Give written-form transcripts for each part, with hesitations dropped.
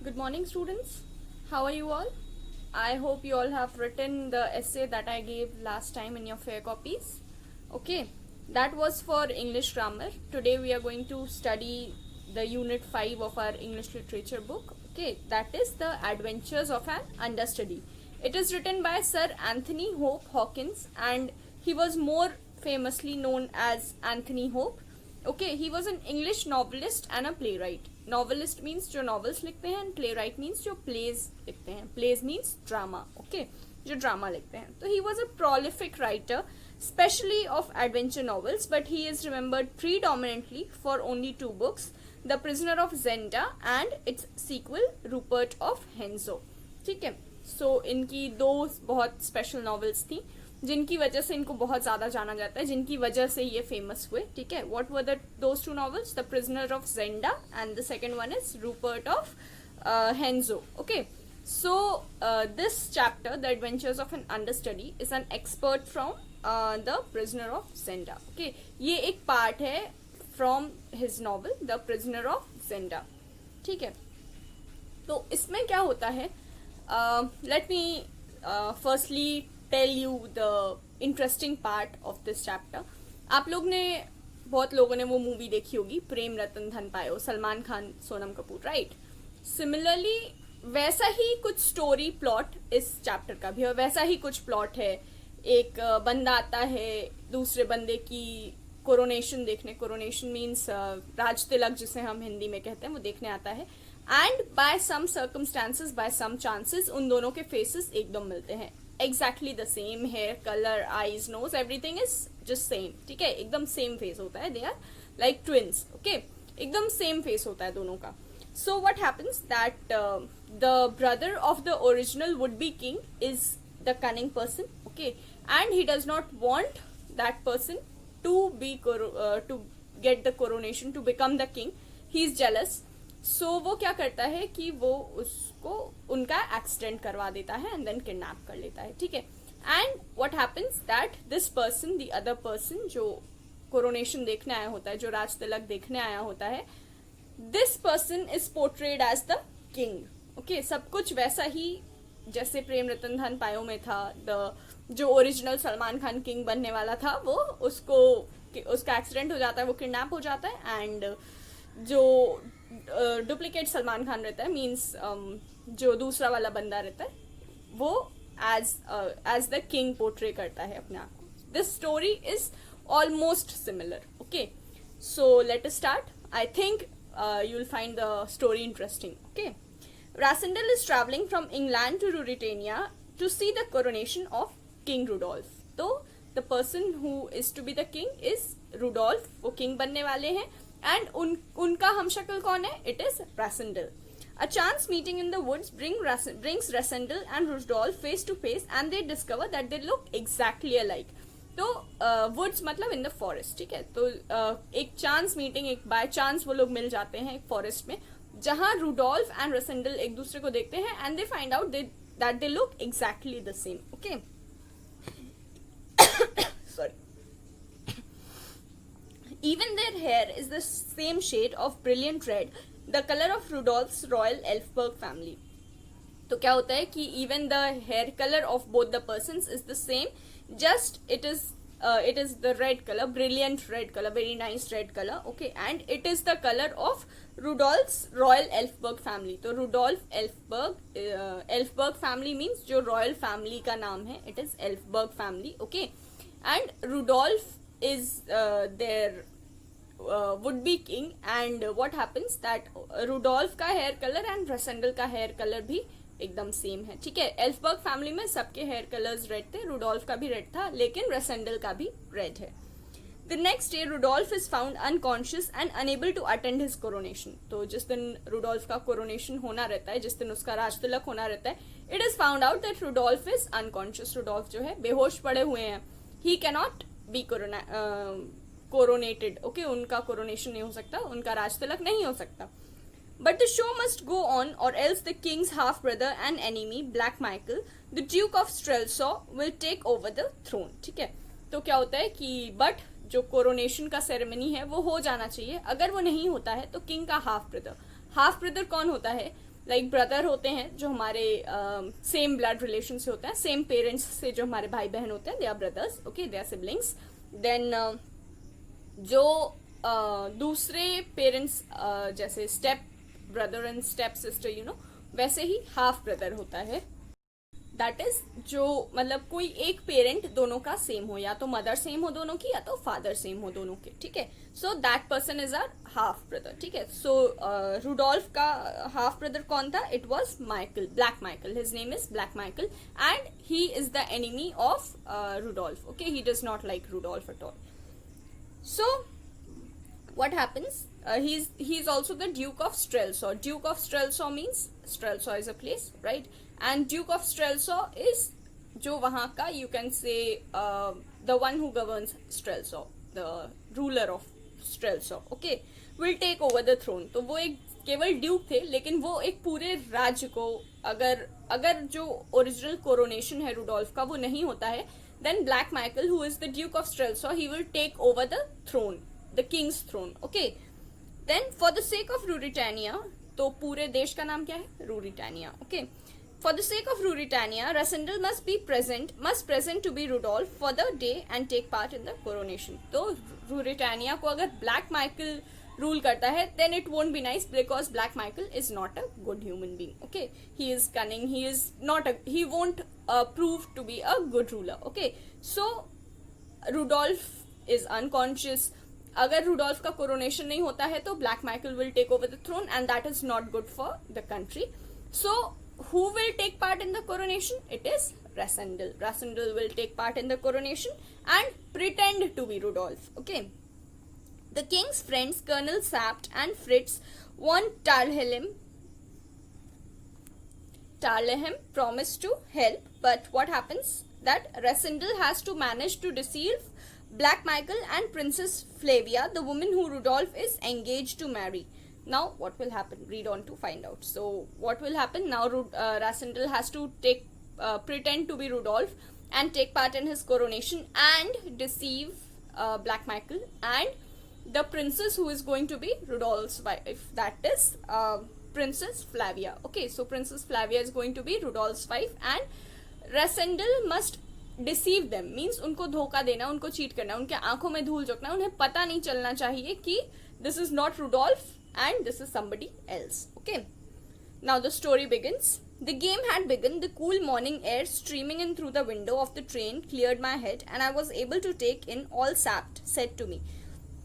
Good morning, students. How are you all? I hope you all have written the essay that I gave last time in your fair copies. Okay, that was for English grammar. Today we are going to study the unit 5 of our English literature book. Okay, that is The Adventures of an Understudy. It is written by Sir Anthony Hope Hawkins and he was more famously known as Anthony Hope. Okay, he was an English novelist and a playwright. Novelist means जो novels लिखते हैं and playwright means जो plays लिखते हैं. Plays means drama. Okay, जो drama लिखते हैं. तो he was a prolific writer, especially of adventure novels, but he is remembered predominantly for only two books, The Prisoner of Zenda and its sequel, Rupert of Henzo. ठीक है. So इनकी दो बहुत special novels थी जिनकी वजह से इनको बहुत ज़्यादा जाना जाता है, जिनकी वजह से ये फेमस हुए. ठीक है. What were those two novels? The prisoner of Zenda and the second one is Rupert of Hentzau. Okay, so this chapter the adventures of an understudy is an expert from the prisoner of Zenda. Okay, ये एक part है from his novel the prisoner of Zenda. ठीक है. तो इसमें क्या होता है, let me firstly tell you the interesting part of this chapter. आप लोग ने, बहुत लोगों ने वो मूवी देखी होगी, प्रेम रतन धन पायो, सलमान खान सोनम कपूर, राइट? सिमिलरली वैसा ही कुछ स्टोरी प्लॉट इस चैप्टर का भी है, वैसा ही कुछ प्लॉट है. एक बंदा आता है दूसरे बंदे की कोरोनेशन देखने. कोरोनेशन मीन्स राज तिलक जिसे हम हिंदी में कहते हैं, वो देखने आता है. And by some circumstances, by some chances उन दोनों के फेसेस एकदम मिलते हैं. Exactly the same hair colour, eyes, nose, everything is just same. ठीक है, एकदम सेम फेस होता है. They are like twins. Okay, एकदम सेम फेस होता है दोनों का. So what happens that the brother of the original would be king is the cunning person. Okay, and he does not want that person to be to get the coronation, to become the king. He is jealous. So वो क्या करता है कि वो उसको उनका accident करवा देता है एंड देन किडनैप कर लेता है. ठीक है. And what happens that this person, the other person जो कोरोनेशन देखने आया होता है, जो राज तिलक देखने आया होता है, this person is portrayed as the king. Okay, सब कुछ वैसा ही जैसे प्रेम रतन धन पायो में था. द जो ओरिजिनल सलमान खान किंग बनने वाला था, वो उसका एक्सीडेंट हो जाता है, वो किडनैप हो जाता है. एंड जो डुप्लीकेट सलमान खान रहता है, मीन्स जो दूसरा वाला बंदा रहता है, वो एज द किंग पोर्ट्रे करता है अपने आप को. This story is almost similar. Okay, so let us start. I think you will find the story interesting. Okay, Rasindel is traveling from England to Ruritania to see the coronation of King Rudolph. तो the person who is to be the king is Rudolph. वो king बनने वाले हैं. And उनका हमशक्ल कौन है? It is Rasindel. A chance meeting in the woods brings Rasindel and Rudolph face to face and they discover that they look exactly alike. तो woods मतलब in the forest. ठीक है. तो एक चांस मीटिंग, एक बाय चांस वो लोग मिल जाते हैं एक फॉरेस्ट में, जहां रूडोल्फ एंड रेसेंडल एक दूसरे को देखते हैं and they find out that they look exactly the same. Okay, sorry. Even their hair is the same shade of brilliant red, the color of Rudolph's Royal Elfberg family. तो क्या होता है कि even the hair color of both the persons is the same, just it is the red color, brilliant red color, very nice red color. Okay, and it is the color of Rudolph's Royal Elfberg family. तो Rudolph Elfberg family means जो royal family का नाम है, it is Elfberg family. Okay, and Rudolph is their would be king. And what happens that Rudolph का hair colour and Rasindel का hair colour भी एकदम same है. ठीक है. एल्फबर्ग फैमिली में सबके हेयर कलर्स रेड थे. रूडोल्फ का भी रेड था, लेकिन Rasindel का भी रेड है. The next day Rudolph is found unconscious and unable to attend his coronation. तो जिस दिन Rudolph का कोरोनेशन होना रहता है, जिस दिन उसका राज तिलक होना रहता है, it is found out that Rudolph is unconscious. Rudolph जो है बेहोश पड़े हुए हैं. ही कैनॉट बी कोरोनेटेड. ओके, उनका कोरोनेशन नहीं हो सकता, उनका राज तिलक नहीं हो सकता. But the show must go on or else the king's half-brother and enemy, Black Michael, the Duke of Strelsaw, will take over the throne. ठीक है. तो क्या होता है कि बट जो कोरोनेशन का सेरेमनी है वो हो जाना चाहिए. अगर वो नहीं होता है तो किंग का हाफ ब्रदर कौन होता है? लाइक ब्रदर होते हैं जो हमारे सेम ब्लड रिलेशन से होते हैं, सेम पेरेंट्स से जो हमारे भाई बहन होते हैं, they are brothers, okay, they are siblings. Then जो दूसरे पेरेंट्स जैसे step brother and step sister, you know, वैसे ही हाफ ब्रदर होता है. दैट इज जो मतलब कोई एक पेरेंट दोनों का सेम हो, या तो मदर सेम हो दोनों की, या तो फादर सेम हो दोनों के, ठीक है. So that person is are half brother, ठीक है. सो रुडोल्फ का हाफ ब्रदर कौन था? It was Michael, Black Michael. His name is Black Michael and he is the enemy of Rudolph. Okay, he does not like Rudolph at all. So what happens, he's also the Duke of Strelsaw. Duke of Strelsaw means Strelsaw is a place, right? And Duke of Strelsaw is जो वहाँ का, you can say the one who governs Strelsaw, the ruler of Strelsaw, okay, will take over the throne. तो वो एक केवल Duke थे, लेकिन वो एक पूरे राज्य को, अगर जो ओरिजिनल कोरोनेशन है रुडोल्फ का वो नहीं होता है, then Black Michael, who is the Duke of Strelsaw, he will take over the throne, the king's throne. Okay, then for the sake of Ruritania, तो पूरे देश का नाम क्या है? Ruritania. Okay, for the sake of Ruritania, Rasindel must present to be Rudolph for the day and take part in the coronation. तो Ruritania को अगर Black Michael रूल करता है, then it won't be nice because Black Michael is not a good human being. Okay, he is cunning, he won't prove to be a good ruler. Okay, so Rudolph is unconscious. अगर Rudolph का coronation नहीं होता है तो Black Michael will take over the throne and that is not good for the country. So who will take part in the coronation? It is Rasindel. Rasindel will take part in the coronation and pretend to be Rudolph. Okay. The king's friends, Colonel Sapt and Fritz, want Tarlehem promised to help, but what happens? That Rasindel has to manage to deceive Black Michael and Princess Flavia, the woman who Rudolph is engaged to marry. Now, what will happen? Read on to find out. So, what will happen now? Rasindel has to pretend to be Rudolph and take part in his coronation and deceive Black Michael and the princess who is going to be Rudolph's wife. That is Princess Flavia. Okay, so Princess Flavia is going to be Rudolph's wife and Rasindel must deceive them, means उनको धोखा देना, उनको cheat करना, उनके आंखों में धूल झोंकना, उन्हें पता नहीं चलना चाहिए कि this is not Rudolph and this is somebody else. Okay, now the story begins. The game had begun. The cool morning air streaming in through the window of the train cleared my head and I was able to take in all Sapt said to me.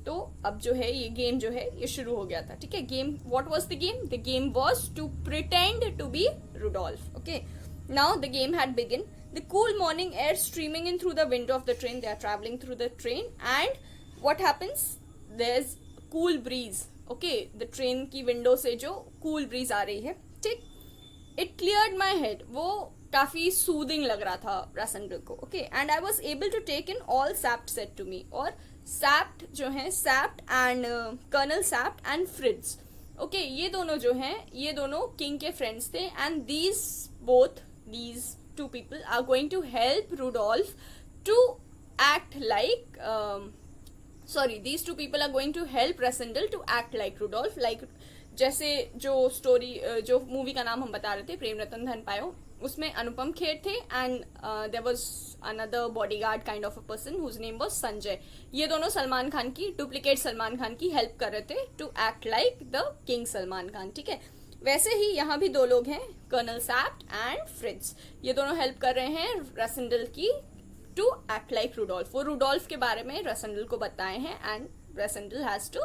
तो अब जो है ये game जो है ये शुरू हो गया था, ठीक है. Game, what was the game? The game was to pretend to be Rudolph. Okay, now the game had begun. The cool morning air streaming in through the window of the train. They are traveling through the train and what happens? There's cool breeze. Okay, the train की window से जो cool breeze आ रही है, ठीक. It cleared my head. वो काफी soothing लग रहा था Rasindel को. Okay, and I was able to take in all Sapt said to me. और Sapt जो है, Sapt and Colonel Sapt and Fritz. Okay, ये दोनों जो हैं, ये दोनों king के friends थे and these two people are going to help Rudolph to act like these two people are going to help Rasindel to act like Rudolph. Like जैसे जो स्टोरी, जो मूवी का नाम हम बता रहे थे, प्रेम रतन धन पायो, उसमें अनुपम खेर थे and there was another bodyguard kind of a person whose name was Sanjay. ये दोनों सलमान खान की, डुप्लीकेट सलमान खान की हेल्प कर रहे थे to act like the king Salman Khan, ठीक है. वैसे ही यहाँ भी दो लोग हैं, कर्नल सैप्ट एंड फ्रिट्ज. ये दोनों हेल्प कर रहे हैं रसेंडल की टू एक्ट लाइक रुडोल्फ. वो रुडोल्फ के बारे में रसेंडल को बताए हैं and Rassendyll has to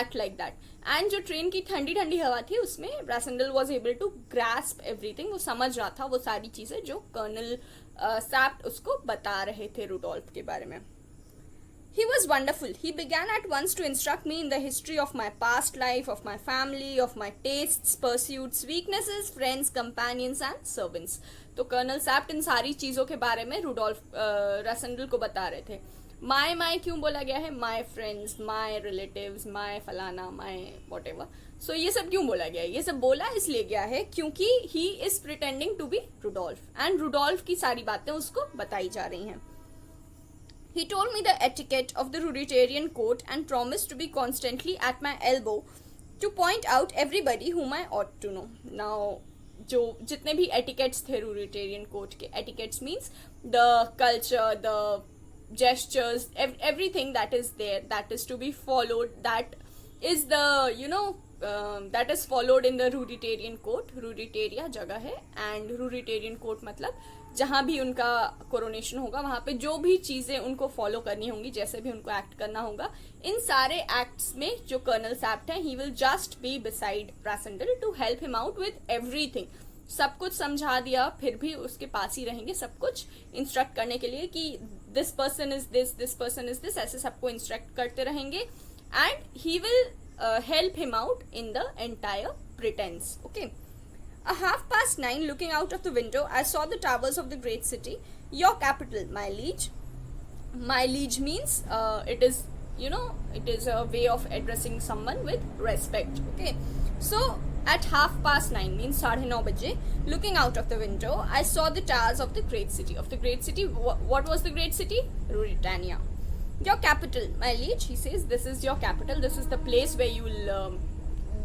act like that. And जो ट्रेन की ठंडी ठंडी हवा थी उसमें Rassendyll was able to grasp everything. वो समझ रहा था वो सारी चीजें जो कर्नल सैप्ट उसको बता रहे थे रुडोल्फ के बारे में. He was wonderful. He began at once to instruct me in the history of my past life, of my family, of my tastes, pursuits, weaknesses, friends, companions and servants. तो colonel सैप्ट इन सारी चीजों के बारे में Rudolf रसेंडल को बता रहे थे. माय क्यों बोला गया है? My friends, my relatives, my फलाना, माय व्हाटएवर. सो ये सब क्यों बोला गया है? ये सब बोला इसलिए गया है क्योंकि he is pretending to be Rudolph and Rudolph की सारी बातें उसको बताई जा रही हैं. He told me the etiquette of the Ruritanian court and promised to be constantly at my elbow to point out everybody whom I ought to know. Now जो जितने भी एटिकेट्स थे रूरिटेरियन कोर्ट के, etiquettes means the culture, the gestures, everything that is there, that is to be followed, that is the that is followed in the Ruritanian court. Ruritania जगह है and रूरिटेरियन court मतलब जहाँ भी उनका कोरोनेशन होगा वहाँ पे जो भी चीज़ें उनको फॉलो करनी होंगी, जैसे भी उनको एक्ट करना होगा, इन सारे एक्ट्स में जो कर्नल सैप्ट है, he will just be beside Rassendyll to help him out with everything. सब कुछ समझा दिया, फिर भी उसके पास ही रहेंगे सब कुछ इंस्ट्रक्ट करने के लिए कि this person is this person is this, ऐसे सबको इंस्ट्रक्ट करते रहेंगे. And he will help him out in the entire pretense. Okay. 9:30, looking out of the window, I saw the towers of the great city, your capital, my liege. My liege means it is, it is a way of addressing someone with respect. Okay. So at 9:30 means 9:30 baje, looking out of the window, I saw the towers of the great city. Of the great city, what was the great city? Ruritania. Your capital, my liege, he says, this is your capital, this is the place where you will,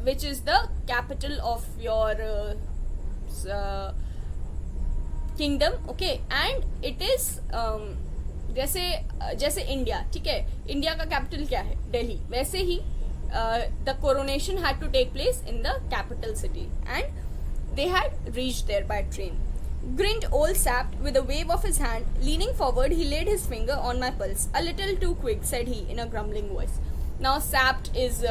which is the capital of your kingdom, okay, and it is जैसे India, ठीक है, India का capital क्या है? दिल्ली. वैसे ही the coronation had to take place in the capital city, and they had reached there by train. Grinned old Sapt with a wave of his hand. Leaning forward, he laid his finger on my pulse. A little too quick, said he in a grumbling voice. Now Sapt is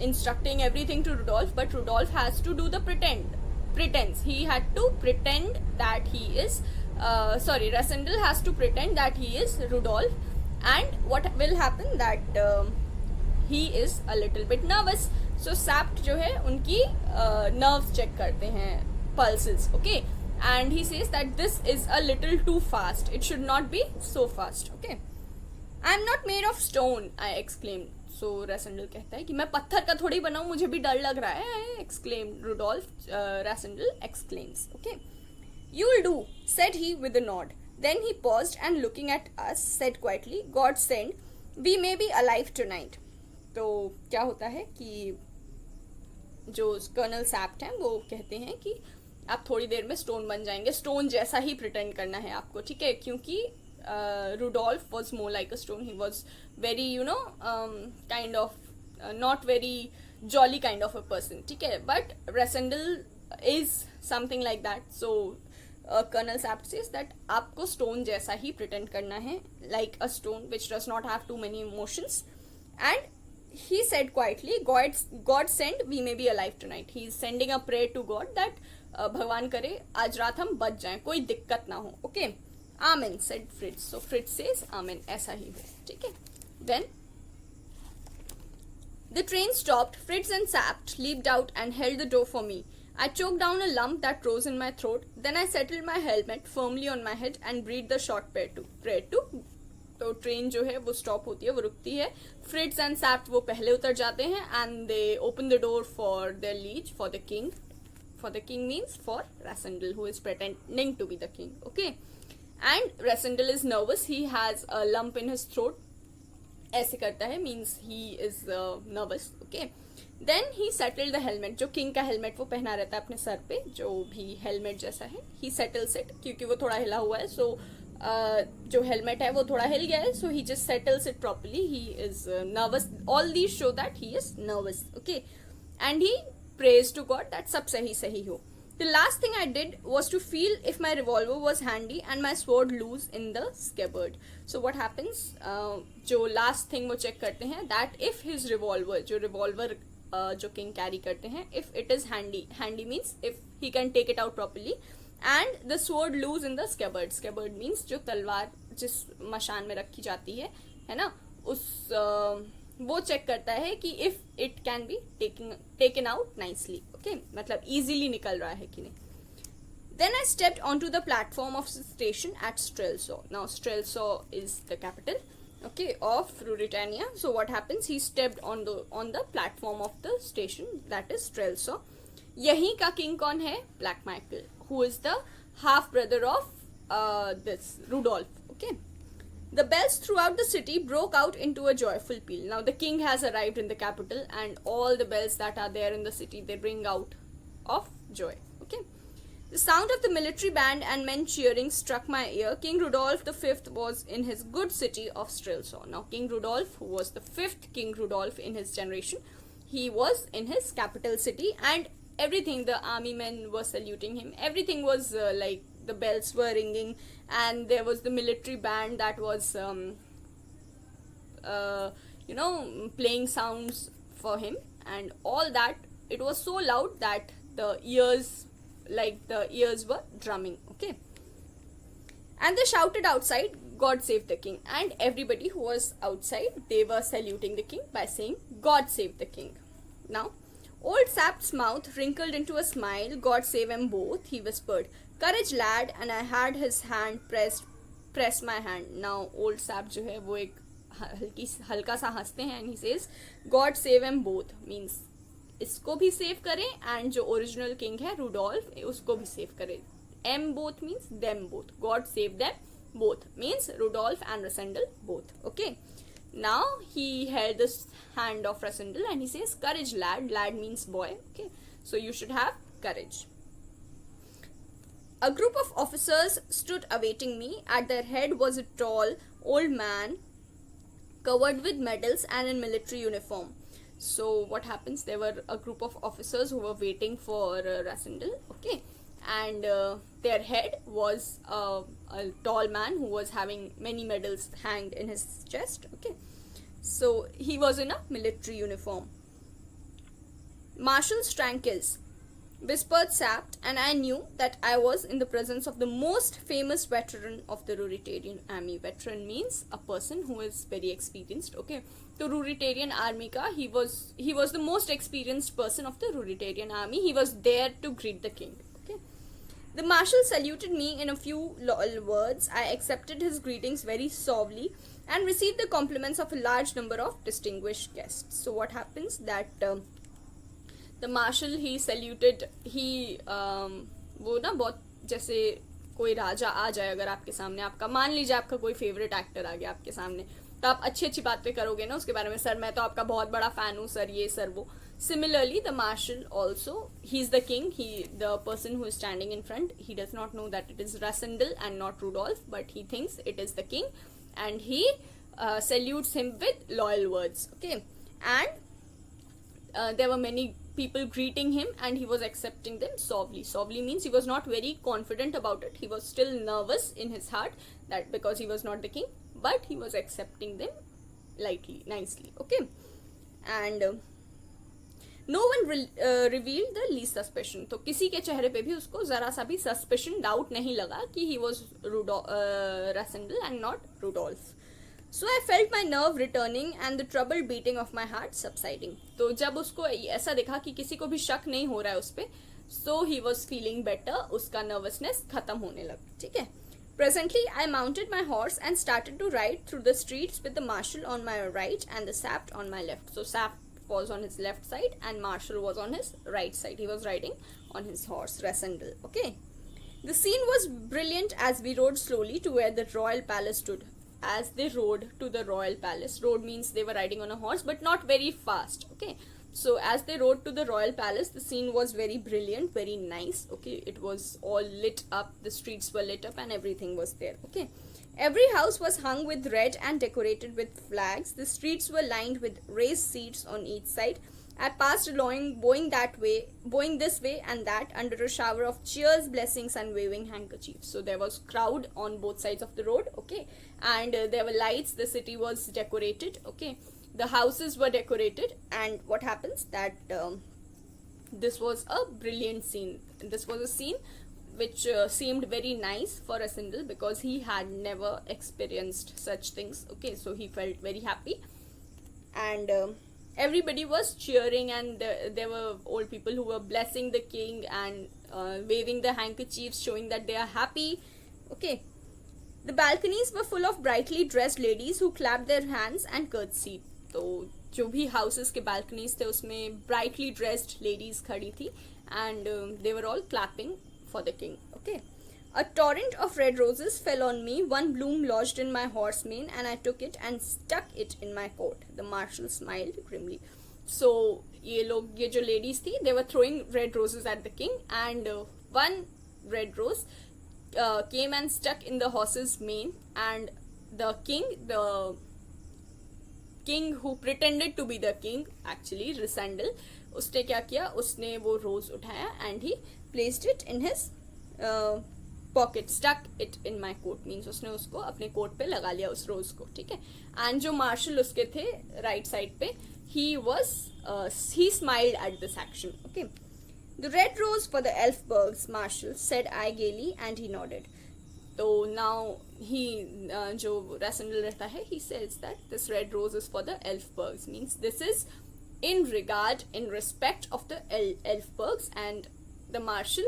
instructing everything to Rudolph, but Rudolph has to do the pretense. He had to pretend that he is Rassendyll has to pretend that he is Rudolph, and what will happen that he is a little bit nervous. So Sapt जो है उनकी nerves check करते हैं, pulses, okay. And he says that this is a little too fast. It should not be so fast. Okay. I am not made of stone, I exclaimed. So Rassendyll कहता है कि मैं पत्थर का थोड़ी बना हूँ, मुझे भी डर लग रहा है. I exclaimed. Rudolph Rassendyll exclaims. Okay. You'll do, said he with a nod. Then he paused and looking at us said quietly, God send, we may be alive tonight. तो क्या होता है कि जो कर्नल सैप्ट हैं वो कहते हैं कि आप थोड़ी देर में स्टोन बन जाएंगे. स्टोन जैसा ही प्रिटेंड करना है आपको, ठीक है, क्योंकि Rudolf was more like a stone. He was very kind of not very jolly kind of a person, ठीक है, but Rassendyll is something like that. So colonel Sapt says that आपको स्टोन जैसा ही प्रिटेंड करना है, like a stone which does not have too many emotions. And he said quietly, God send, we may be alive tonight. He is sending a prayer to God that भगवान करे आज रात हम बच जाएं, कोई दिक्कत ना हो. ओके. आमेन, said Fritz. So Fritz says आमेन, ऐसा ही हो, ठीक है. Then the train stopped. Fritz and Sapt leaped out and held the door for me. I choked down a lump that rose in my throat. Then I settled my helmet firmly on my head and breathed the short prayer to. तो train जो है वो stop होती है, वो रुकती है. फ्रिट्स and सैप्ट वो पहले उतर जाते हैं and they open the door for their lease, for the king. For the king means for Rassendyll, who is pretending to be the king. Okay. And Rassendyll is nervous. He has a lump in his throat. ऐसे करता है, means he is nervous. Okay. Then he settled the helmet. जो king का helmet वो पहना रहता है अपने सर पे, जो भी हेलमेट जैसा है. ही सेटल्स इट, क्योंकि वो थोड़ा हिला हुआ है, सो जो हेलमेट है वो थोड़ा हिल गया है. So he just settles it properly. He is nervous. All these show that he is nervous. Okay. And he prays to God that सब सही हो. The last thing I did was to feel if my revolver was handy and my sword loose in the scabbard. So what happens? जो last thing वो check करते हैं that if his revolver, जो revolver जो king carry करते हैं, if it is handy means if he can take it out properly, and the sword loose in the scabbard. Scabbard means जो तलवार जिस मशान में रखी जाती है ना, उस वो चेक करता है कि if it can be taken out nicely. Okay, मतलब इजीली निकल रहा है कि नहीं. Then I stepped onto the platform of the station at Strelso. Now Strelso is the capital, okay, of Ruritania. So what happens? He stepped on the platform of the station, that is Strelso. यहीं का king कौन है? Black Michael, who is the half brother of this Rudolph. Okay. The bells throughout the city broke out into a joyful peal. Now the king has arrived in the capital, and all the bells that are there in the city, they bring out of joy. Okay. The sound of the military band and men cheering struck my ear. King Rudolph V was in his good city of Streltsau. Now King Rudolph, who was the fifth King Rudolph in his generation, he was in his capital city, and everything, the army men were saluting him. Everything was like the bells were ringing, and there was the military band that was playing sounds for him, and all that. It was so loud that the ears were drumming. Okay. And they shouted outside, God save the king. And everybody who was outside, they were saluting the king by saying, God save the king. Now old Sapt's mouth wrinkled into a smile. God save 'em both, he whispered. Courage, lad. And I had his hand press my hand. Now old Sapt जो है वो एक हल्का सा हंसते हैं, and he says God save 'em both means इसको भी सेव करें, एंड जो ओरिजिनल किंग है रूडोल्फ, उसको भी सेव करें. M both means them both. God save them both means Rudolph and रसेंडल both. Okay. Now he held the hand of Rasindel and he says, courage, lad. Lad means boy. Okay. So you should have courage. A group of officers stood awaiting me. At their head was a tall old man covered with medals and in military uniform. So what happens? There were a group of officers who were waiting for Rasindel. Okay. And their head was a tall man who was having many medals hanged in his chest. Okay. So he was in a military uniform. Marshal Strankis, whispered Sapt, and I knew that I was in the presence of the most famous veteran of the Ruritanian army. Veteran means a person who is very experienced. Okay. The Ruritanian army ka, he was the most experienced person of the Ruritanian army. He was there to greet the king. Okay. The marshal saluted me in a few loyal words. I accepted his greetings very suavely and received the compliments of a large number of distinguished guests. So what happens that the marshal, he saluted, वो ना बहुत जैसे कोई राजा आ जाए अगर आपके सामने, आपका मान लीजिए आपका कोई फेवरेट एक्टर आ गया आपके सामने, तो आप अच्छी अच्छी बातें करोगे ना उसके बारे में. सर मैं तो आपका बहुत बड़ा फैन हूँ सर, ये सर वो. Similarly, the marshal also, he is the king. The person who is standing in front, he does not know that it is Rasindel and not Rudolph, but he thinks it is the king, and he salutes him with loyal words. Okay. And there were many people greeting him, and he was accepting them suavely. Suavely means he was not very confident about it. He was still nervous in his heart, that because he was not the king, but he was accepting them lightly, nicely. Okay. And no one revealed the least suspicion. तो किसी के चेहरे पे भी उसको जरा सा भी suspicion, doubt नहीं लगा कि he was Rasindel and not Rudolph. So I felt my nerve returning and the troubled beating of my heart subsiding. तो जब उसको ऐसा दिखा कि किसी को भी शक नहीं हो रहा है उस पे, so he was feeling better, उसका nervousness खत्म होने लगा. ठीक है. Presently, I mounted my horse and started to ride through the streets with the marshal on my right and the Sapt on my left. So Sapt was on his left side and Marshal was on his right side. He was riding on his horse, Rasindel. Okay. The scene was brilliant as we rode slowly to where the royal palace stood. As they rode to the royal palace, rode means they were riding on a horse but not very fast. Okay. So as they rode to the royal palace, the scene was very brilliant, very nice. Okay. It was all lit up, the streets were lit up and everything was there. Okay. Every house was hung with red and decorated with flags. The streets were lined with raised seats on each side. I passed along, bowing this way and that, under a shower of cheers, blessings, and waving handkerchiefs. So there was crowd on both sides of the road, okay, and there were lights. The city was decorated, okay. The houses were decorated, and what happens that this was a brilliant scene. This was a scene which seemed very nice for Rasindel because he had never experienced such things. Okay, so he felt very happy, and everybody was cheering, and there were old people who were blessing the king and waving the handkerchiefs, showing that they are happy. Okay, the balconies were full of brightly dressed ladies who clapped their hands and curtsied. तो जो भी houses के balconies थे उसमें brightly dressed ladies खड़ी थी, and they were all clapping for the king. Okay. A torrent of red roses fell on me. One bloom lodged in my horse mane, and I took it and stuck it in my coat. The marshal smiled grimly. So ये जो ladies थी, they were throwing red roses at the king, and one red rose came and stuck in the horse's mane, and the king who pretended to be the king, actually Rysandel, उसने क्या किया, उसने वो रोज उठाया and he placed it in his pocket, stuck it in my coat, means उसने उसको अपने coat पे लगा लिया उस रोज को, ठीक है. एंड जो मार्शल उसके थे राइट साइड पे, he smiled at this action. Okay. The red rose for the Elfbergs, Marshal, said I gaily, and he nodded. So now जो Rasandel रहता है, he says that this red rose is for the Elfbergs, means this is in respect of the Elfbergs, and the Marshal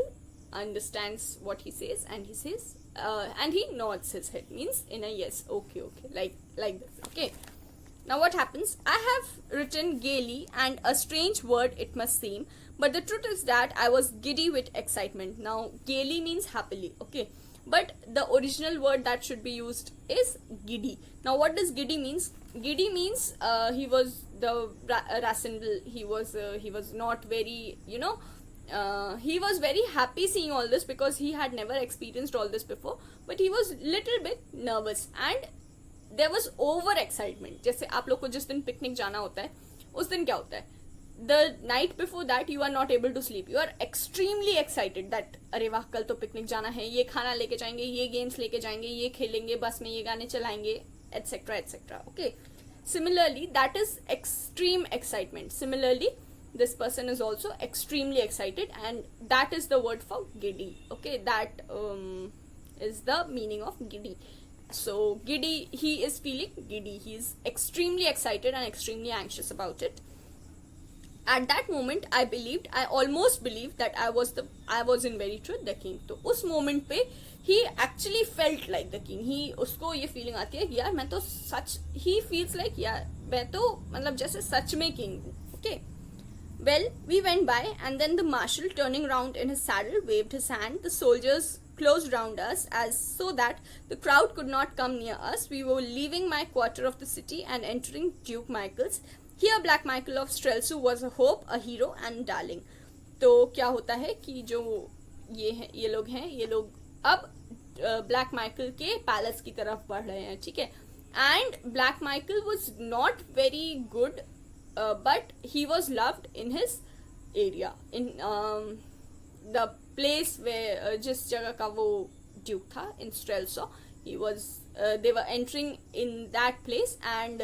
understands what he says, and he says and he nods his head, means in a yes, okay, like this. Okay, now what happens? I have written gaily, and a strange word it must seem, but the truth is that I was giddy with excitement. Now gaily means happily, okay, but the original word that should be used is giddy. Now what does giddy means? Giddy means he was the Rasandel, he was not very, he was very happy seeing all this because he had never experienced all this before, but he was little bit nervous and there was over excitement. जैसे आप लोग को जिस दिन picnic जाना होता है, उस दिन क्या होता है, the night before that you are not able to sleep, you are extremely excited that अरे वाह कल तो पिकनिक जाना है, ये खाना लेके जाएंगे, ये गेम्स लेके जाएंगे, ये खेलेंगे, बस में ये गाने चलाएंगे, etc etc. Okay, similarly that is extreme excitement. Similarly this person is also extremely excited, and that is the word for giddy. Okay, that is the meaning of giddy. So giddy, he is feeling giddy, he is extremely excited and extremely anxious about it. At that moment I almost believed that I was in very truth the king. तो उस moment पे he actually felt like the king. उसको ये feeling आती है कि यार मैं तो सच, he feels like यार मैं तो मतलब जैसे सच में king हूँ. Okay. Well, we went by, and then the marshal, turning round in his saddle, waved his hand. The soldiers closed round us, as so that the crowd could not come near us. We were leaving my quarter of the city and entering Duke Michael's. Here Black Michael of Strelsu was a hope, a hero and darling. तो क्या होता है कि जो ये लोग अब black Michael के पैलेस की तरफ बढ़ रहे हैं, ठीक है. And black Michael was not very good, but he was loved in his area, in the place where जिस जगह का वो ड्यूक था, in Strelso, they were entering in that place, and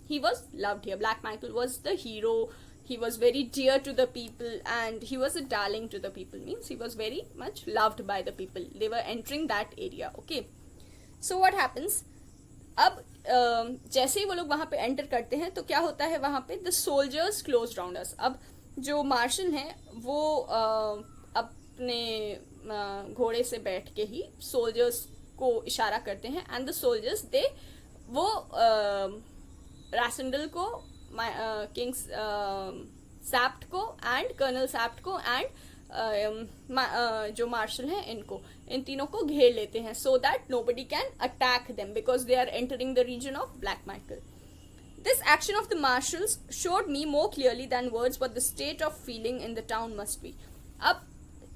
he was loved here. Black Michael was the hero, he was very dear to the people, and he was a darling to the people, means he was very much loved by the people. They were entering that area. Okay, so what happens? अब जैसे ही वो लोग वहां पे enter करते हैं तो क्या होता है वहां पे, द सोल्जर्स क्लोज राउंड अस. अब जो मार्शल हैं वो अपने घोड़े से बैठ के ही सोल्जर्स को इशारा करते हैं, एंड द सोल्जर्स वो रैसेंडल को, किंग्स सैप्ट को एंड कर्नल सैप्ट को एंड जो मार्शल हैं इन तीनों को घेर लेते हैं, so that nobody can attack them because they are entering the region of Black Michael. This action of the marshals showed me more clearly than words what the state of feeling in the town must be. अब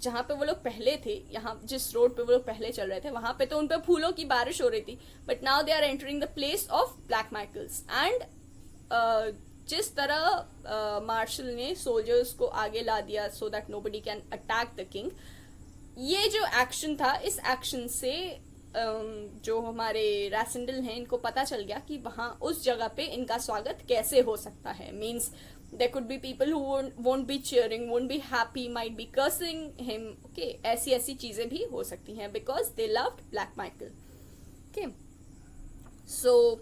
जहाँ पे वो लोग पहले थे, यहाँ जिस road पे वो लोग पहले चल रहे थे, वहाँ पे तो उन पे फूलों की बारिश हो रही थी, but now they are entering the place of Black Michaels, and जिस तरह मार्शल ने सोल्जर्स को आगे ला दिया so that nobody can attack the king, ये जो एक्शन था, इस एक्शन से जो हमारे रैसेंडल हैं इनको पता चल गया कि वहाँ उस जगह पे इनका स्वागत कैसे हो सकता है. Means there could be people who won't be cheering, won't be happy, might be cursing him. Okay, ऐसी चीजें भी हो सकती हैं because they loved Black Michael. Okay, so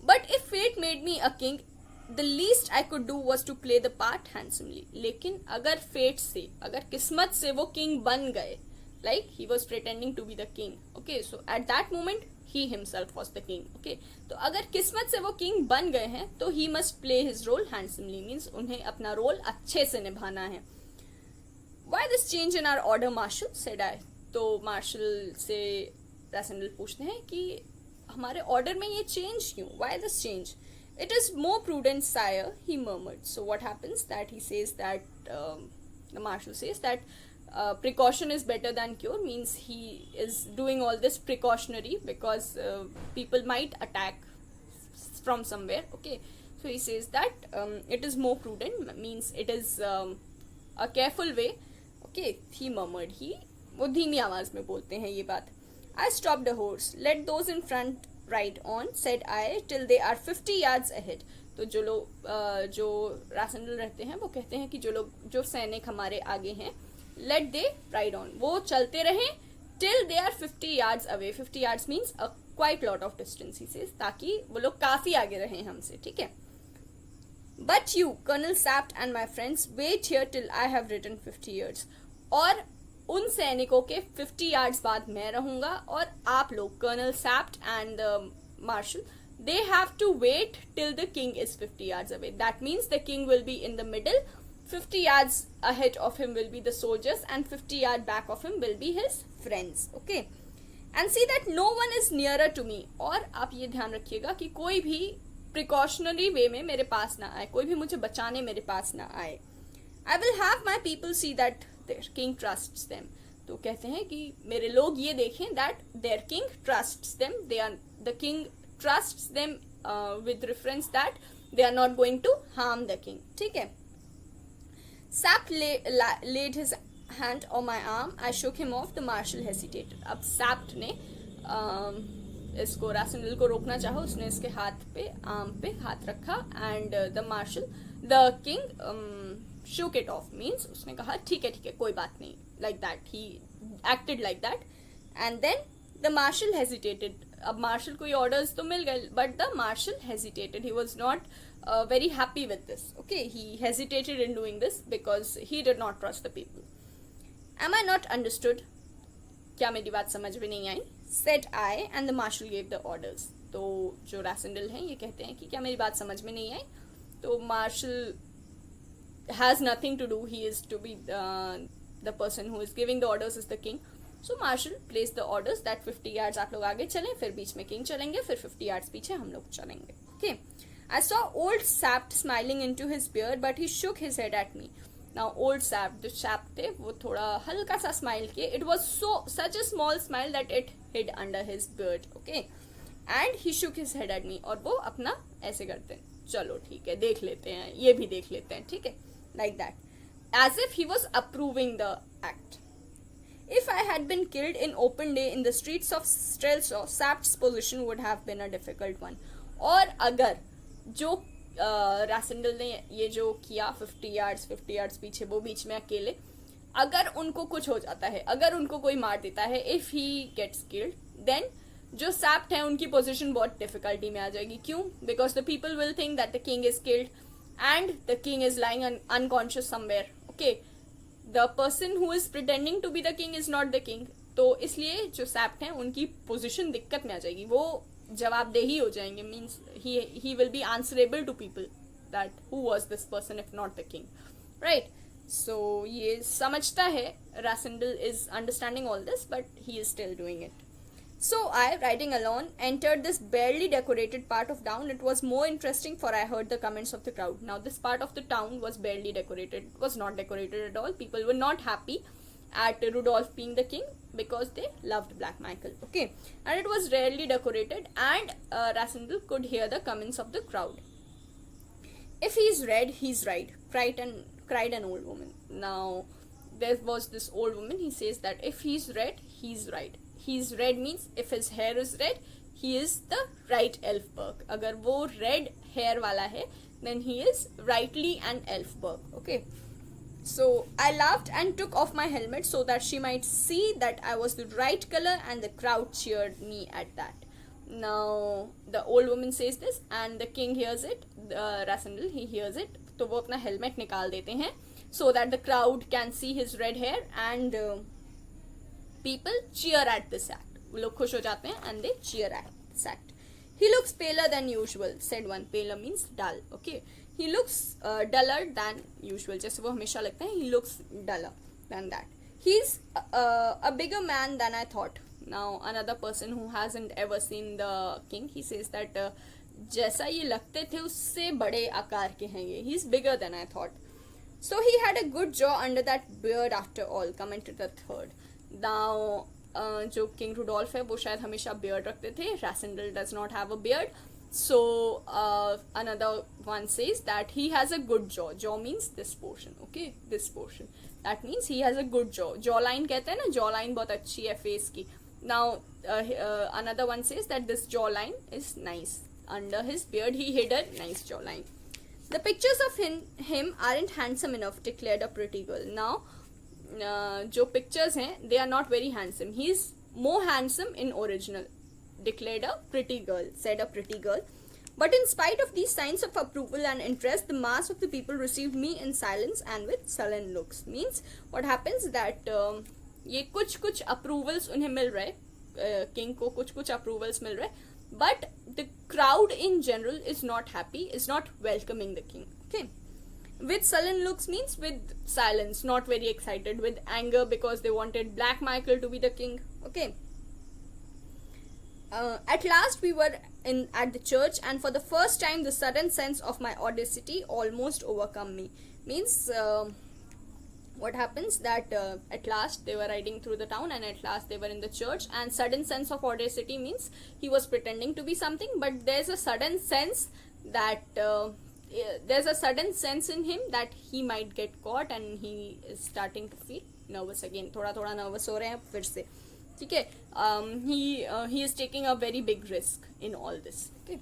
but if fate made me a king, the least I could do was to play the part handsomely. लेकिन अगर fate से, अगर किस्मत से वो किंग बन गए, like he was pretending to be the king, okay, so at that moment he himself was the king. Okay, तो अगर किस्मत से वो किंग बन गए हैं तो he must play his role handsomely, means उन्हें अपना रोल अच्छे से निभाना है. Why this change in our order, Marshal? said I. तो मार्शल से रैसेंडल पूछते हैं कि हमारे ऑर्डर में ये चेंज क्यों, why this change? It is more prudent, sire, he murmured. So what happens that he says that the marshal says that precaution is better than cure, means he is doing all this precautionary because people might attack from somewhere. Okay, so he says that it is more prudent, means it is a careful way. Okay, he murmured. वो धीमी आवाज में बोलते हैं ये बात. I stopped the horse. Let those in front ride on, said I, till they are 50 yards ahead. तो जो लोग जो रासेंडल रहते हैं वो कहते हैं कि जो सैनिक हमारे आगे हैं, let they ride on, वो चलते रहें till they are 50 yards away. 50 yards means a quite lot of distance, he says, ताकि वो लोग काफी आगे रहें हमसे, ठीक है. But you, Colonel Sapt and my friends, wait here till I have ridden 50 yards. और उन सैनिकों के 50 yards बाद मैं रहूंगा, और आप लोग Colonel Sapt and Marshal, they have to wait till the king is 50 yards away. That means the king will be in the middle, 50 yards ahead of him will be the soldiers, and 50 yards back of him will be his friends. Okay, and see that no one is nearer to me. और आप ये ध्यान रखिएगा कि कोई भी precautionary वे में मेरे पास ना आए, कोई भी मुझे बचाने मेरे पास ना आए. I will have my people see that their king trusts them. तो कहते हैं कि मेरे लोग ये देखें that their king trusts them. The king trusts them with reference that they are not going to harm the king. ठीक है. Sapt laid his hand on my arm. I shook him off. The marshal hesitated. अब Sapt ने इसको रासेंडल को रोकना चाहा, उसने इसके हाथ पे आर्म पे हाथ रखा, and the king shook it off, means उसने कहा ठीक है कोई बात नहीं, like that he acted like that. And then the marshal hesitated. अब मार्शल को ये orders तो मिल गए, but the marshal hesitated. He was not very happy with this. Okay, he hesitated in doing this because he did not trust the people. Am I not understood? क्या मेरी बात समझ में नहीं आई? Said I, and the marshal gave the orders. तो जो रैसेंडल हैं ये कहते हैं कि क्या मेरी बात समझ में नहीं आई? तो martial has nothing to do. He is to be the person who is giving the orders is the king. So Marshal placed the orders that 50 yards आप लोग आगे चलें, फिर बीच में king चलेंगे, फिर 50 yards पीछे हम लोग चलेंगे. Okay. I saw old Sapt smiling into his beard, but he shook his head at me. Now old Sapt, जो Sapt थे, वो थोड़ा हल्का सा smile किए. It was such a small smile that it hid under his beard. Okay. And he shook his head at me. और वो अपना ऐसे करते हैं, चलो ठीक है, देख लेते हैं, ये भी देख लेते हैं, ठीक है, like that, as if he was approving the act. If I had been killed in open day in the streets of Streltsov, Sapt's position would have been a difficult one. और अगर जो रासेंडल ने ये जो किया 50 yards पीछे, वो बीच में अकेले, अगर उनको कुछ हो जाता है, अगर उनको कोई मार देता है, if he gets killed, then जो सैप्ट है उनकी पोजीशन बहुत डिफिकल्टी में आ जाएगी. क्यों? Because the people will think that the king is killed and the king is lying unconscious somewhere. Okay, the person who is pretending to be the king is not the king. तो इसलिए जो सैप्ट हैं उनकी position दिक्कत में आ जाएगी, वो जवाबदेही हो जाएंगे, means he will be answerable to people that who was this person if not the king, right? So ये समझता है, Rasindal is understanding all this, but he is still doing it. So I, riding alone, entered this barely decorated part of town. It was more interesting, for I heard the comments of the crowd. Now this part of the town was barely decorated. It was not decorated at all. People were not happy at Rudolph being the king because they loved Black Michael. Okay, and it was rarely decorated, and Rasindal could hear the comments of the crowd. If he's red, he's right, cried an old woman. Now there was this old woman. He says that if he's red, he's right. He's red means if his hair is red, he is the right Elfberg. अगर वो red hair वाला है, then he is rightly an Elfberg. Okay. So I laughed and took off my helmet so that she might see that I was the right color, and the crowd cheered me at that. Now the old woman says this, and the king hears it. Rasindal, he hears it. तो वो अपना helmet निकाल देते हैं so that the crowd can see his red hair, and people cheer at this act. वो लोग खुश हो जाते हैं and they cheer at this act. He looks paler than usual, said one. Paler means dull. Okay. He looks duller than usual. जैसे वो हमेशा लगता है, he looks duller than that. He's a bigger man than I thought. Now another person who hasn't ever seen the king, he says that जैसा ये लगते थे उससे बड़े आकार के हैं ये. He's bigger than I thought. So he had a good jaw under that beard after all. Commented the third. Now जो किंग रुडोल्फ है वो शायद हमेशा बियर्ड रखते थे. Rassendyll does not have a beard. So another one says that he has a good jaw. Jaw means this portion. Okay, this portion. That means he has a good jaw. Jawline कहते हैं ना, jawline बहुत अच्छी है face की. Now another one says that this jawline is nice. Under his beard he hid a nice jawline. The pictures of him aren't handsome enough, declared a pretty girl. Now जो pictures हैं, they are not very handsome. He is more handsome in original, declared a pretty girl, said a pretty girl. But in spite of these signs of approval and interest, the mass of the people received me in silence and with sullen looks. Means what happens that ये कुछ approvals उन्हें मिल रहे, king को कुछ approvals मिल रहे, but the crowd in general is not happy, is not welcoming the king. Okay. With sullen looks means with silence, not very excited, with anger because they wanted Black Michael to be the king. Okay. At last we were at the church, and for the first time the sudden sense of my audacity almost overcome me. Means what happens that at last they were riding through the town, and at last they were in the church, and sudden sense of audacity means he was pretending to be something, but there's a sudden sense that there's a sudden sense in him that he might get caught, and he is starting to feel nervous again. थोड़ा nervous हो रहे हैं फिर से. ठीक है. He is taking a very big risk in all this. Okay.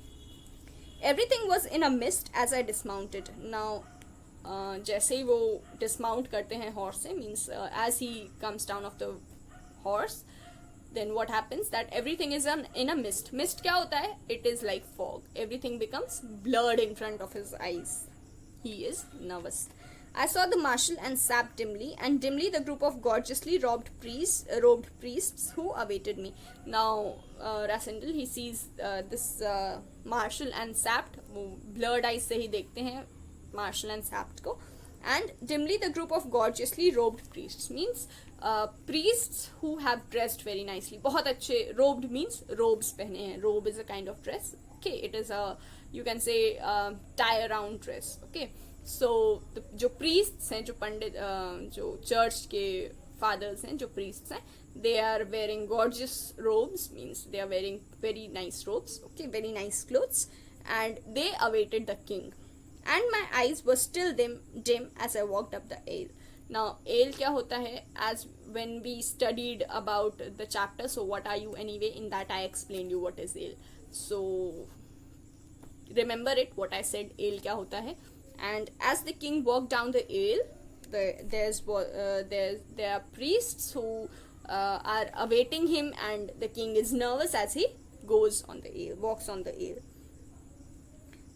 Everything was in a mist as I dismounted. Now जैसे ही वो dismount करते हैं horse से, means as he comes down of the horse, then what happens that everything is in a mist. Mist क्या होता है? It is like fog. Everything becomes blurred in front of his eyes. He is nervous. I saw the marshal and Sap dimly, and dimly the group of gorgeously robed priests who awaited me. Now Rassendyll, he sees this marshal and Sap, blurred eyes से ही देखते हैं marshal and Sap को, and dimly the group of gorgeously robed priests means priests who have dressed very nicely. बहुत अच्छे, robed means robes पहने हैं. Robe is a kind of dress. Okay, it is a, you can say tie around dress. Okay. So जो priests हैं, जो पंडित, जो church के fathers हैं, जो priests हैं, they are wearing gorgeous robes, means they are wearing very nice robes, okay, very nice clothes, and they awaited the king. And my eyes were still dim as I walked up the aisle. Now aisle क्या होता है? As when we studied about the chapter, so what are you anyway, in that I explained you what is aisle. So remember it, what I said, aisle क्या होता है. And as the king walked down the aisle, there are priests who are awaiting him, and the king is nervous as he goes on the aisle, walks on the aisle.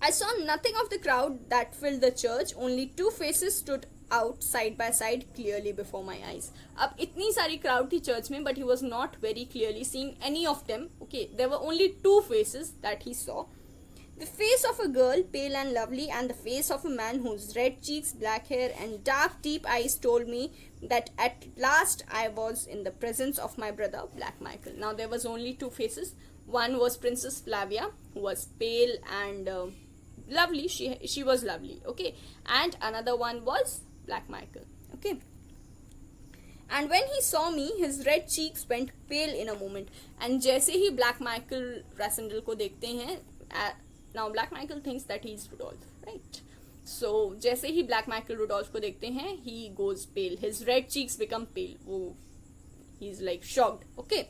I saw nothing of the crowd that filled the church. Only two faces stood out side by side clearly before my eyes. अब इतनी सारी crowd थी church में, but he was not very clearly seeing any of them. Okay, there were only two faces that he saw. The face of a girl, pale and lovely, and the face of a man whose red cheeks, black hair, and dark, deep eyes told me that at last I was in the presence of my brother, Black Michael. Now, there was only two faces. One was Princess Flavia, who was pale and lovely. She was lovely, okay. And another one was Black Michael, okay. And when he saw me, his red cheeks went pale in a moment. And जैसे ही Black Michael Rassendyll को देखते हैं, now Black Michael thinks that he is Rudolph, right? So जैसे ही Black Michael Rudolph को देखते हैं, he goes pale. His red cheeks become pale. He's like shocked, okay.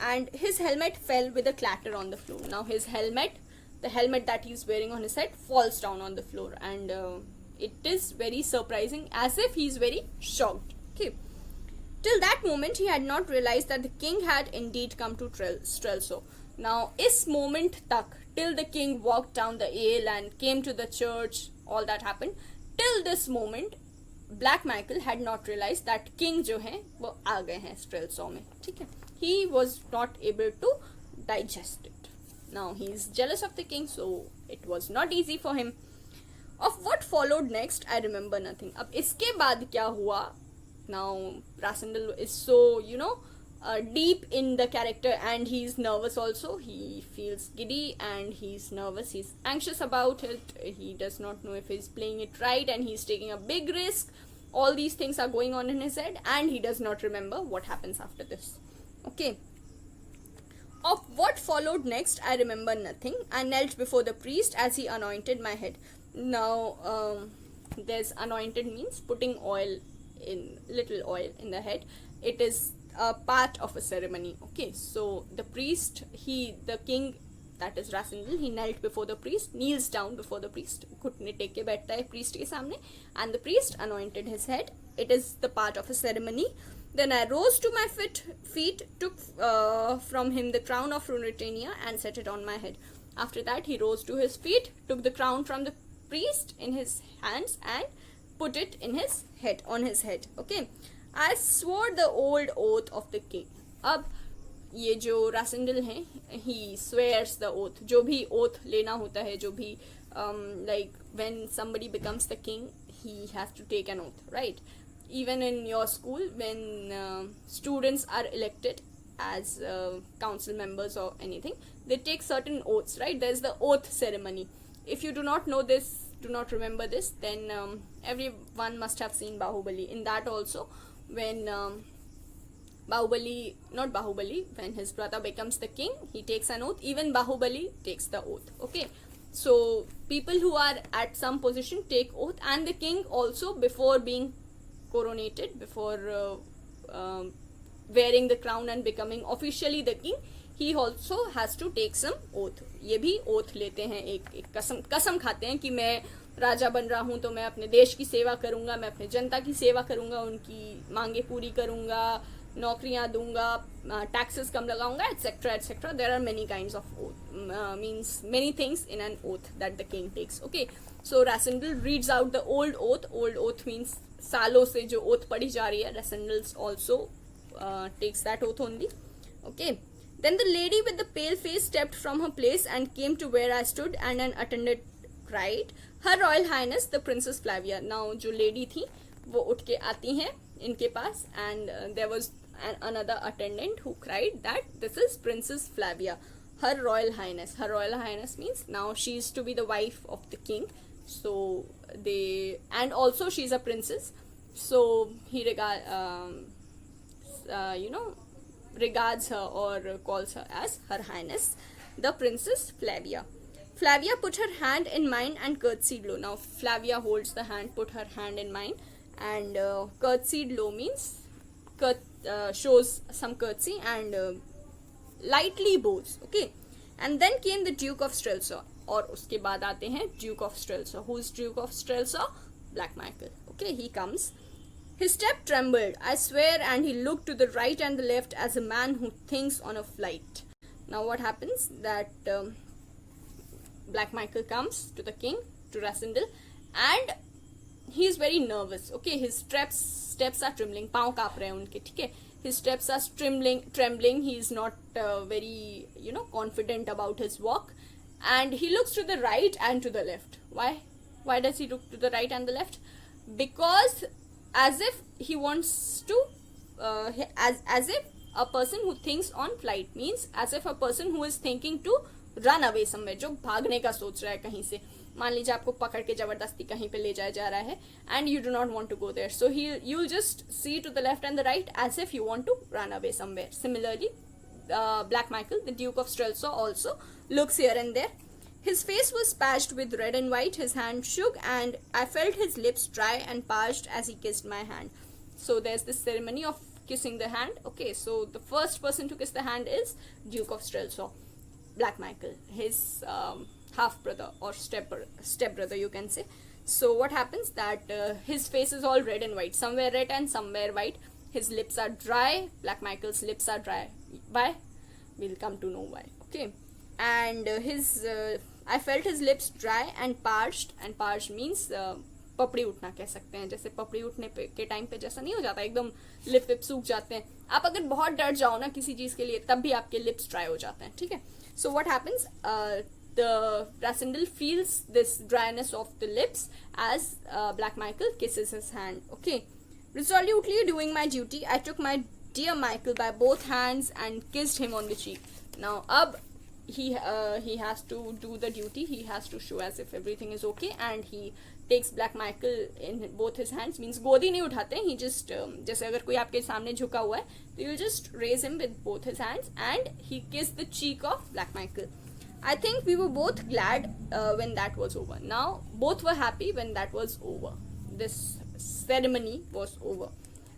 And his helmet fell with a clatter on the floor. Now his helmet, the helmet that he's wearing on his head, falls down on the floor, and it is very surprising, as if he's very shocked, okay. Till that moment, he had not realized that the king had indeed come to Strelso. Now, इस moment तक, till the king walked down the aisle and came to the church, all that happened, till this moment, Black Michael had not realized that king जो है वो आ गए हैं Strelso में, ठीक है. He was not able to digest it. Now, he is jealous of the king, so it was not easy for him. Of what followed next, I remember nothing. अब इसके बाद क्या हुआ, Now Rasindal is so, deep in the character, and he's nervous also. He feels giddy and he's nervous, he's anxious about it, he does not know if he's playing it right, and he's taking a big risk. All these things are going on in his head, and he does not remember what happens after this. Okay. Of what followed next, I remember nothing. I knelt before the priest as he anointed my head. Now, there's anointed means putting little oil in the head. It is a part of a ceremony. Okay, so the priest, the king, that is Rasindal, he knelt before the priest, kneels down before the priest, घुटने take के बैठता है priest के सामने, and the priest anointed his head. It is the part of a ceremony. Then I rose to my feet, took from him the crown of Ruritania and set it on my head. After that, he rose to his feet, took the crown from the priest in his hands and put it on his head. Okay. I swore the old oath of the king. अब ये जो Rasindal हैं, he swears the oath. जो भी oath लेना होता है, जो भी like when somebody becomes the king, he has to take an oath, right? Even in your school, when students are elected as council members or anything, they take certain oaths, right? There's the oath ceremony. If you do not know this, do not remember this, then everyone must have seen Bahubali. In that also, when when his brother becomes the king, he takes an oath. Even Bahubali takes the oath. Okay. So people who are at some position take oath, and the king also, before being coronated, before wearing the crown and becoming officially the king, he also has to take some oath. ये भी oath लेते हैं, एक कसम खाते हैं कि मैं राजा बन रहा हूँ तो मैं अपने देश की सेवा करूँगा, मैं अपने जनता की सेवा करूँगा, उनकी मांगे पूरी करूँगा, नौकरियाँ दूंगा, taxes कम लगाऊंगा, etc etc. There are many kinds of oath, means many things in an oath that the king takes. Okay, so Rasindal reads out the old oath. Old oath means सालों से जो oath पढ़ी जा रही है. Rasindal also takes that oath only. Okay. Then the lady with the pale face stepped from her place and came to where I stood, and an attendant cried, Her Royal Highness the Princess Flavia. Now जो lady थी वो उठ के आती हैं इनके पास, and there was another attendant who cried that this is Princess Flavia, Her Royal Highness. Her Royal Highness means now she is to be the wife of the king. So and also she is a princess. So he regards her or calls her as Her Highness, the Princess Flavia. Flavia put her hand in mine and curtsied low. Now Flavia holds the hand, put her hand in mine, and curtsied low means shows some curtsy and lightly bows. Okay, and then came the Duke of Strelsaw, और उसके बाद आते हैं Duke of Strelsaw. Who is Duke of Strelsaw? Black Michael. Okay, he comes. His step trembled, I swear, and he looked to the right and the left as a man who thinks on a flight. Now what happens that Black Michael comes to the king, to Rasindal, and he is very nervous. Okay, his steps are trembling. पाँव काँप रहे हैं उनके, ठीक है? His steps are trembling. He is not very confident about his walk, and he looks to the right and to the left. Why does he look to the right and the left? Because as if he wants to as if a person who thinks on flight means as if a person who is thinking to run away somewhere, जो भागने का सोच रहा है कहीं से. मान लीजिए आपको पकड़ के जबरदस्ती कहीं पे ले जाया जा रहा है, and you do not want to go there, so you'll just see to the left and the right as if you want to run away somewhere. Similarly, Black Michael, the Duke of Strelsaw, also looks here and there. His face was patched with red and white, his hand shook, and I felt his lips dry and parched as he kissed my hand. So there's this ceremony of kissing the hand. Okay, so the first person to kiss the hand is Duke of Strelsaw, Black Michael, his half brother or step brother, you can say. So what happens that his face is all red and white, somewhere red and somewhere white. His lips are dry. Black Michael's lips are dry. Why? We'll come to know why. Okay, and I felt his lips dry and parched means पपड़ी उठना कह सकते हैं. जैसे पपड़ी उठने के time पे जैसा नहीं हो जाता, एकदम लिप विप सूख जाते हैं. आप अगर बहुत डर जाओ ना किसी चीज के लिए, तब भी आपके लिप्स ड्राई हो जाते हैं, ठीक है. So what happens? The Rasindal feels this dryness of the lips as Black Michael kisses his hand. Okay, Resolutely doing my duty, I took my dear Michael by both hands and kissed him on the cheek. Now ab he has to do the duty. He has to show as if everything is okay, and he takes Black Michael in both his hands. Means गोदी नहीं उठाते. He just जैसे अगर कोई आपके सामने झुका हुआ है, तो you just raise him with both his hands, and he kissed the cheek of Black Michael. I think we were both glad when that was over. Now both were happy when that was over. This ceremony was over.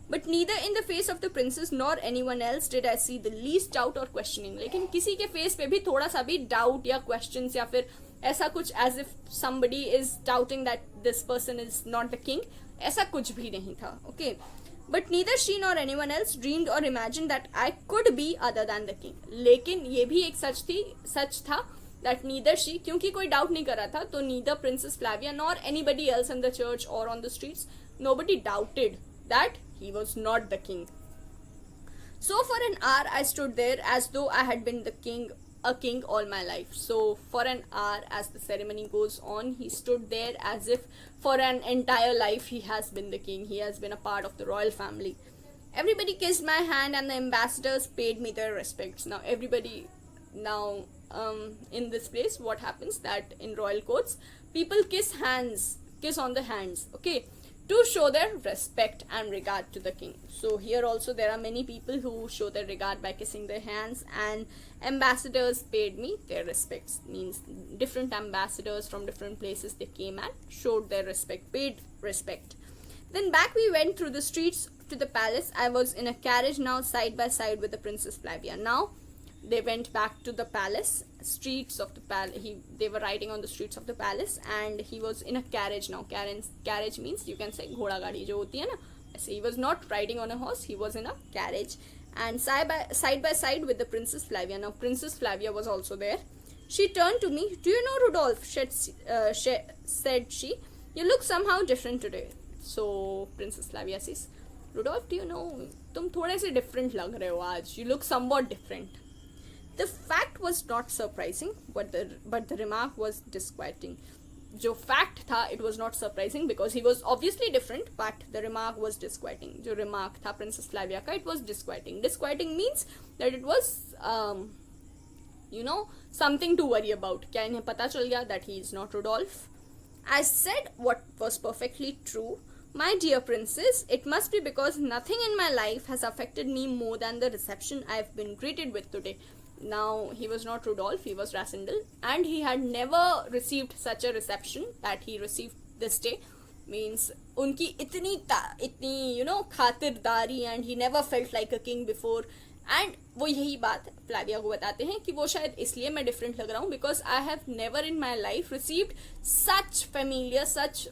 But neither in the face of the princess nor anyone else did I see the least doubt or questioning. लेकिन किसी के face पे भी थोड़ा सा भी doubt या questions या फिर ऐसा कुछ as if somebody is doubting that this person is not the king, ऐसा कुछ भी नहीं था. Okay. But neither she nor anyone else dreamed or imagined that I could be other than the king. लेकिन ये भी एक सच था that neither she, क्योंकि कोई doubt नहीं कर रहा था, तो neither Princess Flavia nor anybody else in the church or on the streets, nobody doubted that he was not the king. So for an hour I stood there as though I had been a king all my life. So for an hour, as the ceremony goes on, he stood there as if for an entire life he has been the king. He has been a part of the royal family. Everybody kissed my hand and the ambassadors paid me their respects. Now everybody, in this place what happens that in royal courts people kiss on the hands, okay, to show their respect and regard to the king. So here also there are many people who show their regard by kissing their hands, and ambassadors paid me their respects. Means different ambassadors from different places, they came and showed their respect, paid respect. Then back we went through the streets to the palace. I was in a carriage now side by side with the Princess Flavia. Now they went back to the palace, streets of the palace. They were riding on the streets of the palace, and he was in a carriage now. Carriage means, you can say, घोड़ा गाड़ी जो होती है ना, ऐसे. He was not riding on a horse, he was in a carriage, and side by side with the Princess Flavia. Now Princess Flavia was also there. She turned to me. Do you know, Rudolph, said she, you look somehow different today. So Princess Flavia says, Rudolph, do you know, तुम थोड़े से different लग रहे हो आज. You look somewhat different. The fact was not surprising, but the remark was disquieting. जो fact था, it was not surprising because he was obviously different, but the remark was disquieting. जो remark था Princess Flavia का, it was disquieting. Disquieting means that it was, something to worry about. क्या इन्हें पता चल गया that he is not Rudolph? I said what was perfectly true. My dear princess, it must be because nothing in my life has affected me more than the reception I have been greeted with today. Now he was not Rudolph, he was Rassendyll, and he had never received such a reception that he received this day. Means उनकी इतनी खातिरदारी, and he never felt like a king before. And वो यही बात Flavia को बताते हैं कि वो शायद इसलिए मैं डिफरेंट लग रहा हूँ because I have never in my life received such familiar, such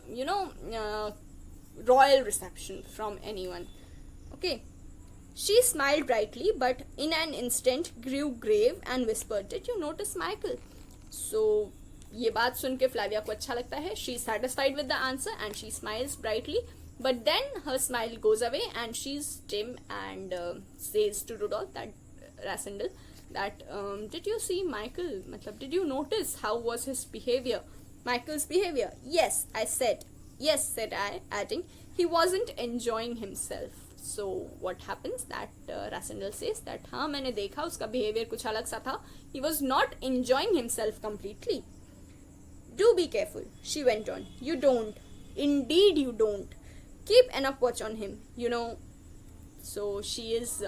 royal reception from anyone. Okay. She smiled brightly, but in an instant grew grave and whispered, "Did you notice Michael?" So ये बात सुन के Flavia को अच्छा लगता है. She is satisfied with the answer and she smiles brightly. But then her smile goes away and she's dim and says to Rudolph, that Rassendyll, that did you see Michael? मतलब did you notice how was his behavior? Michael's behavior? Yes, I said. Yes, said I, adding, he wasn't enjoying himself. So what happens that Rassendyll says that हाँ मैंने देखा उसका behavior कुछ अलग सा था. He was not enjoying himself completely. Do be careful, she went on. You don't. Indeed you don't. Keep enough watch on him, So she is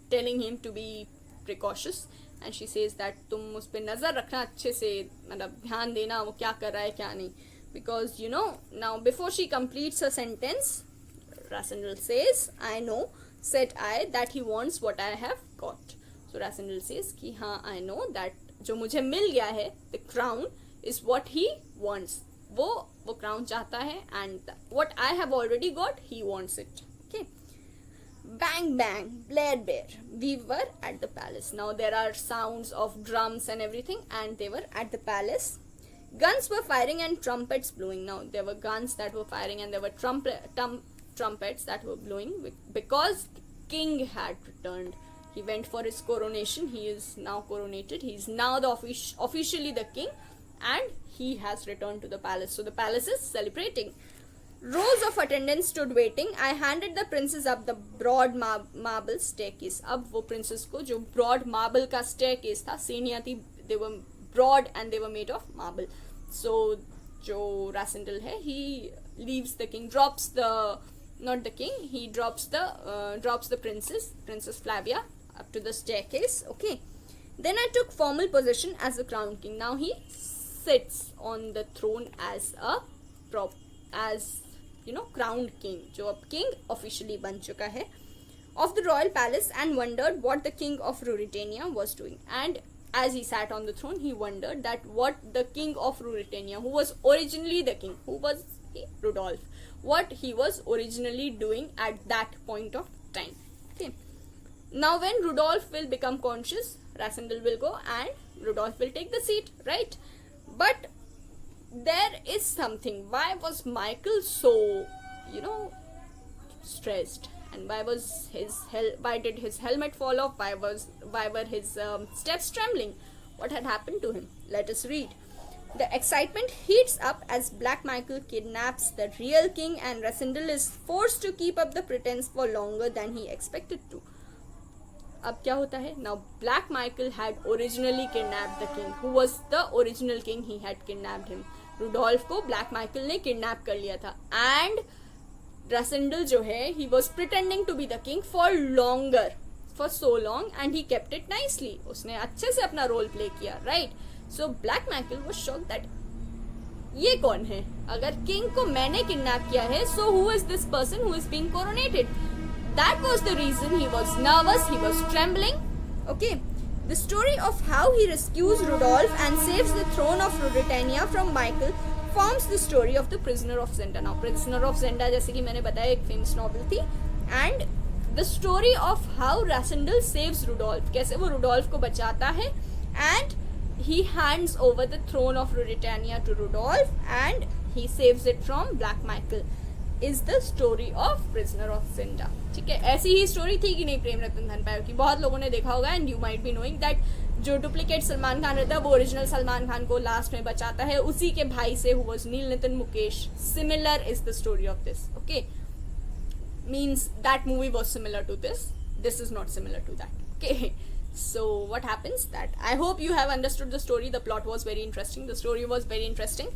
telling him to be precautious, and she says that तुम उस पे नजर रखना अच्छे से, मतलब ध्यान देना वो क्या कर रहा है क्या नहीं. Because now before she completes her sentence, Rassendyll says, I know, said I, that he wants what I have got. So Rassendyll says कि हाँ I know that जो मुझे मिल गया है, the crown is what he wants. वो crown चाहता है, and what I have already got, he wants it. Okay. Bang bang, blare blare. We were at the palace. Now there are sounds of drums and everything, and they were at the palace. Guns were firing and trumpets blowing. Now there were guns that were firing and there were trumpets that were blowing because the king had returned. He went for his coronation. He is now coronated. He is now officially the king, and he has returned to the palace. So the palace is celebrating. Rows of attendants stood waiting. I handed the princess up the broad marble staircase. अब वो princess को जो broad marble का staircase था, सीढ़ियाँ थी, they were broad and they were made of marble. So जो Rassendyll है, he leaves the king, drops the, not the king, he drops the Princess Flavia up to the staircase. Okay. Then I took formal possession as the crowned king. Now he sits on the throne as crowned king, जो अब king officially बन चुका है, of the royal palace, and wondered what the king of Ruritania was doing. And as he sat on the throne, he wondered that what the king of Ruritania, who was originally the king, who was Rudolph, what he was originally doing at that point of time. Okay. Now when Rudolph will become conscious, Rassendyll will go and Rudolph will take the seat, right? But there is something. Why was Michael so, stressed? And why did his helmet fall off? Why were his steps trembling? What had happened to him? Let us read. The excitement heats up as Black Michael kidnaps the real king, and Rassendyll is forced to keep up the pretense for longer than he expected to. अब क्या होता है? Now Black Michael had originally kidnapped the king. Who was the original king? He had kidnapped him. Rudolph को Black Michael ने kidnap कर लिया था. And Rassendyll जो है, he was pretending to be the king for so long, and he kept it nicely. उसने अच्छे से अपना role play किया, right? So Black Michael was shocked that ये कौन है? अगर king को मैंने kidnap किया है, so who is this person who is being coronated? That was the reason he was nervous, he was trembling. Okay. The story of how he rescues Rudolph and saves the throne of Ruritania from Michael forms the story of the Prisoner of Zenda. Now, Prisoner of Zenda, जैसे कि मैंने बताया, एक famous novel थी, and the story of how Rassendyll saves Rudolph, कैसे वो Rudolph को बचाता है, and he hands over the throne of Ruritania to Rudolph, and he saves it from Black Michael, is the story of Prisoner of Zenda. ठीक है, ऐसी ही story थी कि नहीं प्रेम रतन धन पायो की? बहुत लोगों ने देखा होगा, and you might be knowing that जो डुप्लीकेट सलमान खान रहता है वो ओरिजिनल सलमान खान को लास्ट में बचाता है उसी के भाई से, who was Neil Nitin Mukesh. Similar is the story of this. Okay, means that movie was similar to this is not similar to that. Okay, so what happens that I hope you have understood the story. The plot was very interesting, the story was very interesting.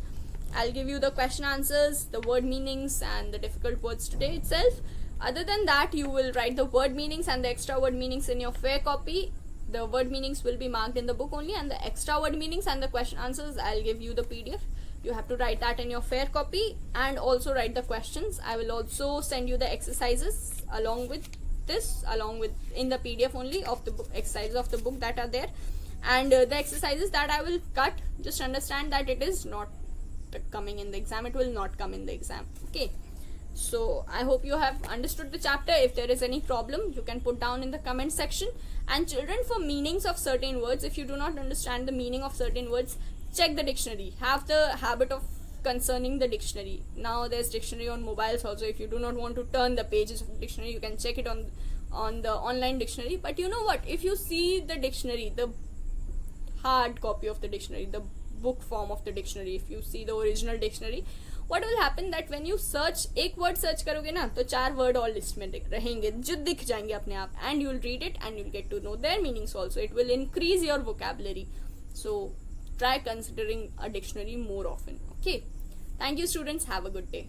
I'll give you the question answers, the word meanings, and the difficult words today itself. Other than that, you will write the word meanings and the extra word meanings in your fair copy. The word meanings will be marked in the book only, and the extra word meanings and the question answers, I'll give you the PDF. You have to write that in your fair copy and also write the questions. I will also send you the exercises along with in the PDF only of the book, exercises of the book that are there, and the exercises that I will cut, just understand that it is not coming in the exam. It will not come in the exam. Okay. So I hope you have understood the chapter. If there is any problem, you can put down in the comment section. And children, for meanings of certain words, if you do not understand the meaning of certain words, check the dictionary. Have the habit of concerning the dictionary. Now there's dictionary on mobiles also. If you do not want to turn the pages of the dictionary, you can check it on the online dictionary. But you know what? If you see the dictionary, the hard copy of the dictionary, the book form of the dictionary, if you see the original dictionary, what will happen that when you search, एक word search करोगे ना तो 4 word और list में रहेंगे जो दिख जाएंगे अपने आप, and you will read it and you will get to know their meanings also. It will increase your vocabulary. So try considering a dictionary more often. Okay. Thank you students. Have a good day.